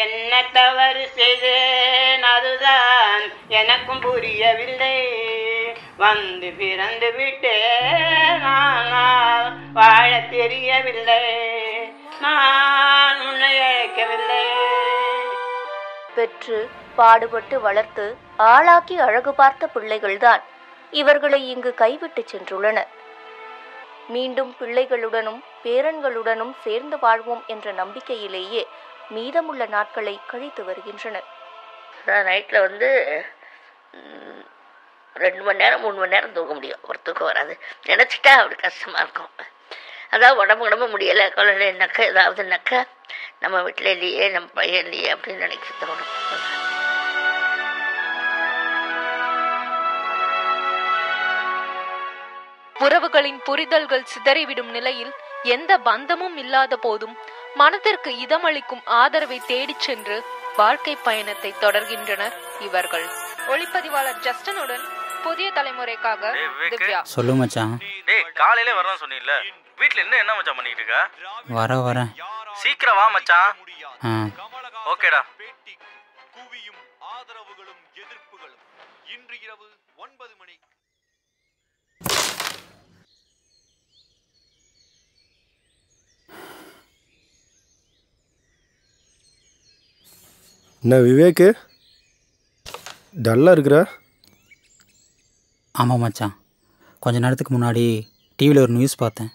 என்ன தவறு செய்தேன் அதுதான் எனக்கும் புரியவில்லை. வந்து பிறந்து விட்டேன் ஆனால் வாழ தெரியவில்லை. நான் உன்னை அழைக்கவில்லை. பெற்று பாடுபட்டு வளர்த்து ஆளாக்கி அழகு பார்த்த பிள்ளைகள்தான் இவர்களை இங்கு கைவிட்டு சென்றுள்ளனர். மீண்டும் பிள்ளைகளுடனும் பேரன்களுடனும் சேர்ந்து வாழ்வோம் என்ற நம்பிக்கையிலேயே மீதமுள்ள நாட்களை கழித்து வருகின்றனர். நைட்டில் 2 மணி நேரம் 3 மணி நேரம் தூங்க முடியும், ஒரு தூக்கம் வராது. நினச்சிட்டா அப்படி கஷ்டமாக இருக்கும். அதாவது உடம்பு முடியலை, குழந்தை நக்க ஏதாவது நக்க நம்ம வீட்டில் இல்லையே, நம்ம பையன் இல்லையே அப்படின்னு நினைக்க தோணும். உறவுகளின் புரிதல்கள் சிதறிவிடும் நிலையில் எந்த பந்தமும் இல்லாத போதும் மனதிற்கு இதமளிக்கும் ஆதரவை தேடிச் சென்று வாழ்க்கை பயணத்தை தொடர்கின்றனர் இவர்கள். ஒளிப்பதிவாளர் ஜஸ்டனுடன் புதிய தலைமுறைக்காக திவ்யா. சொல்லு மச்சான். டேய் காலையிலே வரணும் சொன்னீல்ல, வீட்ல என்ன மச்சான் பண்ணிட்டு இருக்க? வரேன். சீக்கிரம் வா மச்சான். ஓகேடா. குவியும் ஆதரவுகளும் எதிர்ப்புகளும் இன்று இரவு 9 மணி. என்ன விவேக் டல்லாக இருக்கிற? ஆமாம் மச்சான், கொஞ்ச நேரத்துக்கு முன்னாடி டிவியில் ஒரு நியூஸ் பார்த்தேன்.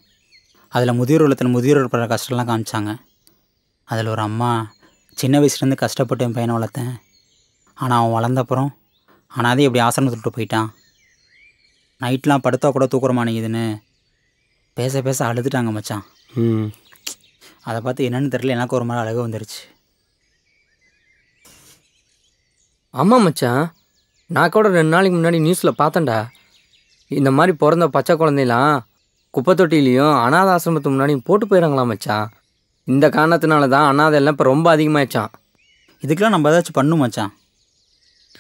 அதில் முதியோர் இல்லத்தில் முதியோர் படுற கஷ்டம்லாம் காமிச்சாங்க. அதில் ஒரு அம்மா, சின்ன வயசுலேருந்து கஷ்டப்பட்டு என் பையனை வளர்த்தேன், ஆனால் அவன் வளர்ந்தப்புறம் அனாதே இப்படி ஆசிரமத்தை விட்டு போயிட்டான். நைட்லாம் படுத்தா கூட தூக்குறமானிக்குதுன்னு பேச அழுதுட்டாங்க மச்சான். அதை பார்த்து என்னென்னு தெரியல, எனக்கு ஒரு மாதிரி அழகு வந்துருச்சு. ஆமாம் மச்சான், நான் கூட 2 நாளைக்கு முன்னாடி நியூஸில் பார்த்தேன்டா. இந்த மாதிரி பிறந்த பச்சை குழந்தைலாம் குப்பை தொட்டிலையும் அனாதை ஆசிரமத்துக்கு முன்னாடியும் போட்டு போயிடறாங்களாம் மச்சான். இந்த காரணத்தினால தான் அனாதை எல்லாம் இப்போ ரொம்ப அதிகமாகிடுச்சான். இதுக்கெலாம் நம்ம ஏதாச்சும் பண்ணும் மச்சான்.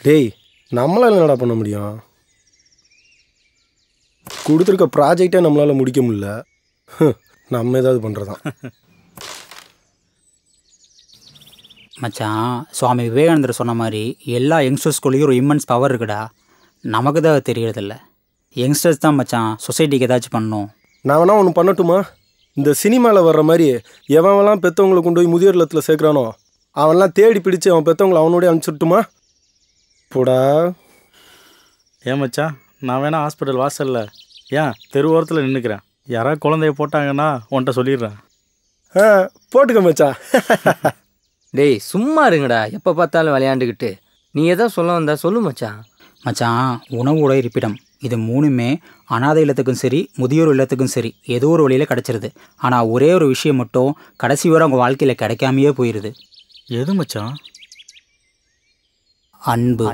டேய் நம்மளால் என்னடா பண்ண முடியும்? கொடுத்துருக்க ப்ராஜெக்டே நம்மளால் முடிக்க முடியல, நம்ம ஏதாவது பண்ணுறதான். மச்சான், சுவாமி விவேகானந்தர் சொன்ன மாதிரி எல்லா யங்ஸ்டர்ஸ்குள்ளேயும் ஒரு இம்மன்ஸ் பவர் இருக்குடா. நமக்கு தான் அது தெரியறதில்ல. யங்ஸ்டர்ஸ் தான் மச்சான் சொசைட்டிக்கு ஏதாச்சும் பண்ணணும். நான் வேணா ஒன்று பண்ணட்டுமா? இந்த சினிமாவில் வர்ற மாதிரி எவன்லாம் பெற்றவங்களை கொண்டு போய் முதியோர் இல்லத்தில் சேர்க்குறானோ அவன்லாம் தேடி பிடிச்சி அவன் பெற்றவங்களை அவனோடய அனுப்பிச்சுட்டுமா போடா. ஏன் மச்சான், நான் வேணா ஹாஸ்பிட்டல் வாசலில் ஏன் தெருவோரத்தில் நின்றுக்கிறேன். யாராவது குழந்தைய போட்டாங்கன்னா உன்கிட்ட சொல்லிடுறேன். போட்டுக்க மச்சான். டேய் சும்மா இருங்கடா, எப்போ பார்த்தாலும் விளையாண்டுக்கிட்டு. நீ எதோ சொல்ல வந்தா சொல்லு மச்சான். மச்சான், உணவு, உடை, இருப்பிடம் இது 3மே அனாதை இல்லத்துக்கும் சரி முதியோர் இல்லத்துக்கும் சரி ஏதோ ஒரு வழியில் கிடச்சிருது. ஆனால் ஒரே ஒரு விஷயம் மட்டும் கடைசி வரை அவங்க வாழ்க்கையில் கிடைக்காமையே போயிடுது. எது மச்சான்? அன்பு.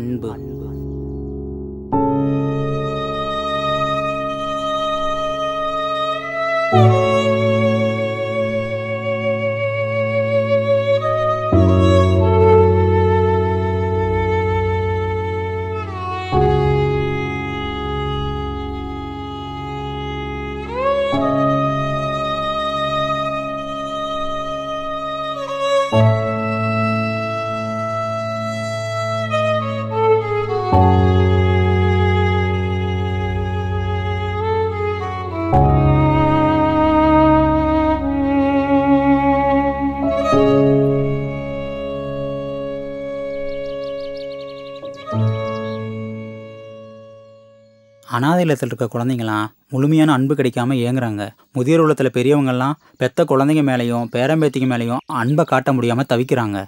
அனாதை இல்லத்தில் இருக்க குழந்தைங்களாம் முழுமையான அன்பு கிடைக்காம ஏங்குறாங்க. முதியோர் இல்லத்தில் பெரியவங்கள்லாம் பெத்த குழந்தைங்க மேலேயும் பேரம்பேத்திங்க மேலேயும் அன்பை காட்ட முடியாமல் தவிக்கிறாங்க.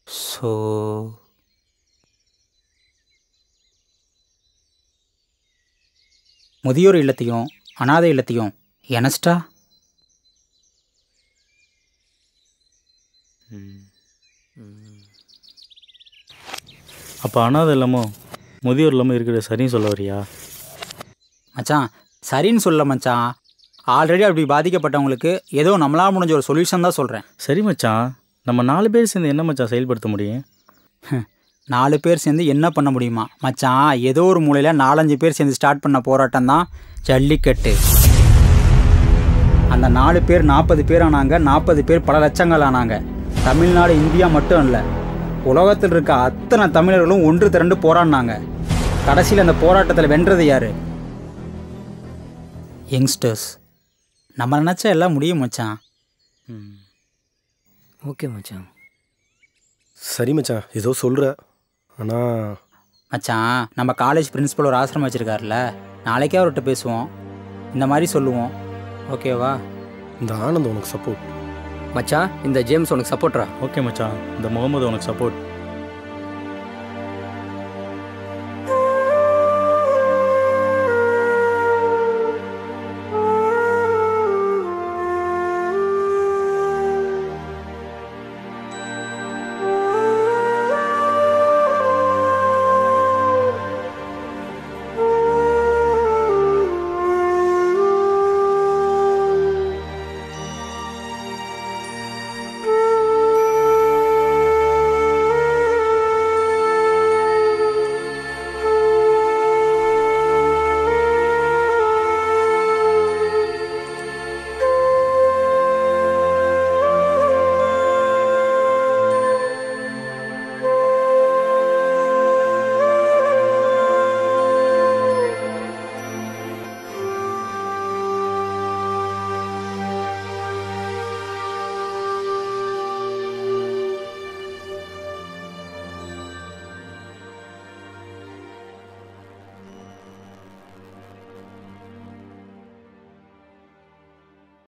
ஸோ முதியோர் இல்லத்தையும் அனாதை இல்லத்தையும் எனஸ்டா அப்போ அனாதை இல்லாமல் முதியோர் இல்லாமல் இருக்கிற சரின்னு சொல்ல வரியா? மச்சான், சரின்னு சொல்ல மச்சான், ஆல்ரெடி அப்படி பாதிக்கப்பட்டவங்களுக்கு ஏதோ நம்மளால் முடிஞ்ச ஒரு சொல்யூஷன் தான் சொல்கிறேன். சரி மச்சான், நம்ம 4 பேர் சேர்ந்து என்ன மச்சான் செயல்படுத்த முடியும்? 4 பேர் சேர்ந்து என்ன பண்ண முடியுமா மச்சான்? ஏதோ ஒரு மூலையில் 4-5 பேர் சேர்ந்து ஸ்டார்ட் பண்ண போராட்டம் தான் ஜல்லிக்கட்டு. அந்த 4 பேர் 40 பேர் ஆனாங்க, 40 பேர் பல லட்சங்கள் ஆனாங்க. தமிழ்நாடு இந்தியா மட்டும் இல்லை, உலகத்தில் இருக்க அத்தனை தமிழர்களும் ஒன்று திரண்டு போராடினாங்க. கடைசியில் அந்த போராட்டத்தில் வென்றது யார்? யங்ஸ்டர்ஸ். நம்ம நினச்சா எல்லாம் முடியும் மச்சான். ஓகே மச்சான். சரி மச்சான், ஏதோ சொல்கிற. ஆனால் மச்சான், நம்ம காலேஜ் பிரின்ஸிபல் ஒரு ஆசிரமம் வச்சுருக்காருல, நாளைக்கே அவர்கிட்ட பேசுவோம், இந்த மாதிரி சொல்லுவோம். ஓகேவா? இந்த ஆனந்த் உனக்கு சப்போர்ட். மச்சான், இந்த ஜேம்ஸ் உனக்கு சப்போர்ட்ரா. ஓகே மச்சான், இந்த முகமது உனக்கு சப்போர்ட்.